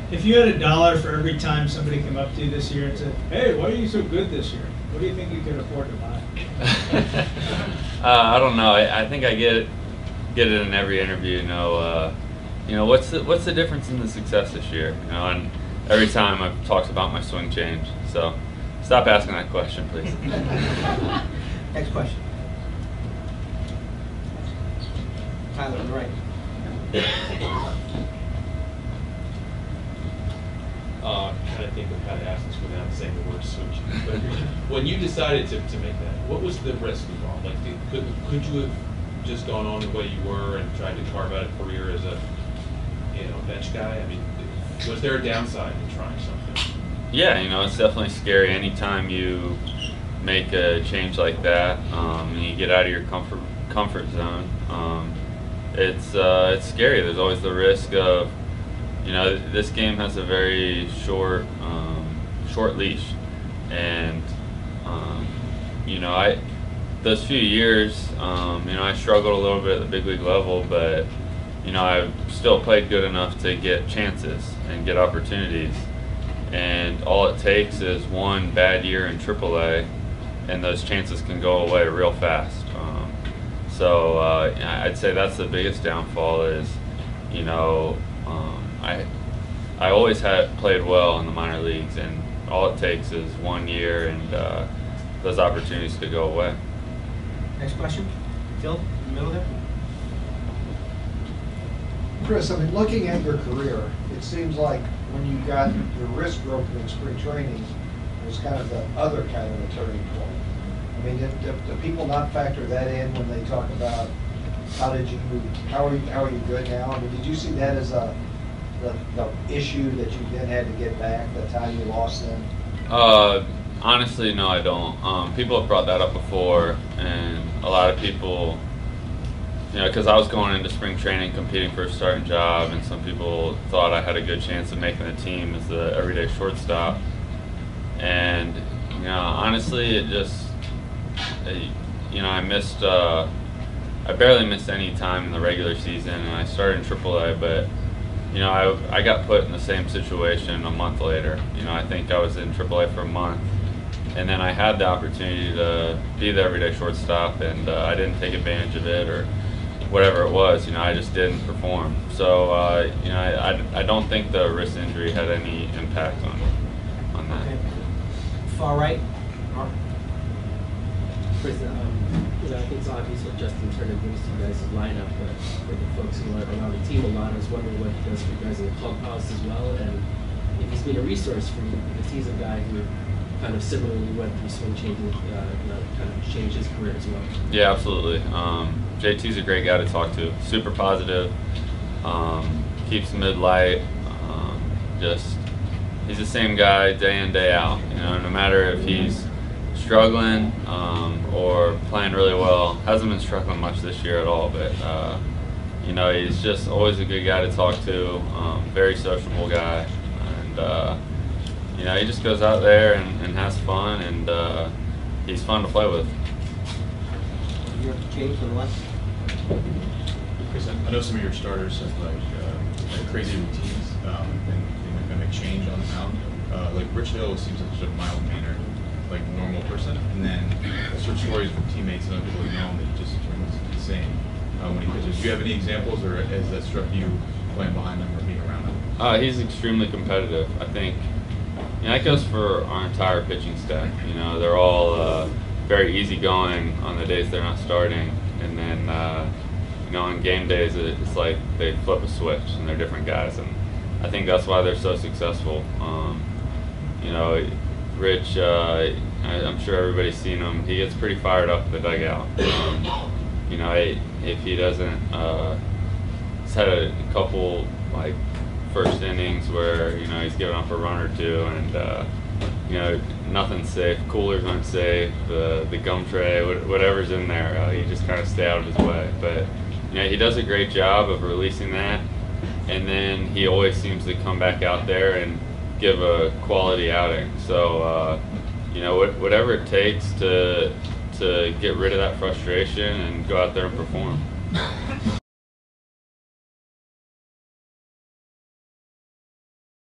If you had $1 for every time somebody came up to you this year and said, "Hey, why are you so good this year?" What do you think you could afford to buy? I don't know. I think I get it in every interview. What's the difference in the success this year? And every time I've talked about my swing change. So stop asking that question, please. Next question. Tyler on the right. Kind of think of how to ask this without saying the word switch. But when you decided to make that, what was the risk involved? Like, could you have just gone on the way you were and tried to carve out a career as a bench guy? I mean, was there a downside to trying something? Yeah, it's definitely scary. Anytime you make a change like that, and you get out of your comfort zone, it's scary. There's always the risk of, this game has a very short leash, and those few years, I struggled a little bit at the big league level, but I've still played good enough to get chances and get opportunities, and all it takes is one bad year in AAA, and those chances can go away real fast. So I'd say that's the biggest downfall is, I always played well in the minor leagues, and all it takes is 1 year, and those opportunities could go away. Next question. Phil, in the middle there. Chris, I mean, looking at your career, it seems like when you got your wrist broken in spring training, it was kind of the other kind of a turning point. I mean, do people not factor that in when they talk about how are you good now? I mean, did you see that as the issue that you then had to get back, the time you lost them? Honestly, no, I don't. People have brought that up before, and a lot of people, because I was going into spring training competing for a starting job, and some people thought I had a good chance of making the team as the everyday shortstop. And, honestly, it just, I barely missed any time in the regular season, and I started in AAA, but I got put in the same situation a month later. I think I was in AAA for a month, and then I had the opportunity to be the everyday shortstop, and I didn't take advantage of it or whatever it was. I just didn't perform. So I don't think the wrist injury had any impact on that. Okay. Far right. Mark. Chris, I think it's obvious what Justin Turner brings to you guys' lineup, but for the folks who are around the team a lot, I was wondering what he does for you guys in the clubhouse as well, and if he's been a resource for you, because he's a guy who kind of similarly went through swing changing, kind of changed his career as well. Yeah, absolutely. JT's a great guy to talk to. Super positive. Keeps mid-light. He's the same guy day in, day out. No matter if he's struggling or playing really well. Hasn't been struggling much this year at all, but he's just always a good guy to talk to. Very sociable guy, and he just goes out there and has fun, and he's fun to play with. You're James on the left. Chris, I know some of your starters have like crazy routines and make change on the mound. Like Rich Hill seems like such a mild-mannered, like normal person, and then sort of stories from teammates and other people you know that he just turns insane when he pitches. Do you have any examples, or has that struck you playing behind him or being around him? He's extremely competitive. I think that goes for our entire pitching staff. They're all very easygoing on the days they're not starting, and then on game days it's like they flip a switch and they're different guys, and I think that's why they're so successful. Rich, I'm sure everybody's seen him. He gets pretty fired up in the dugout. If he doesn't, he's had a couple first innings where he's given up a run or two, and nothing's safe. Coolers aren't safe. The gum tray, whatever's in there, you just kind of stay out of his way. But he does a great job of releasing that, and then he always seems to come back out there and give a quality outing. So whatever it takes to get rid of that frustration and go out there and perform.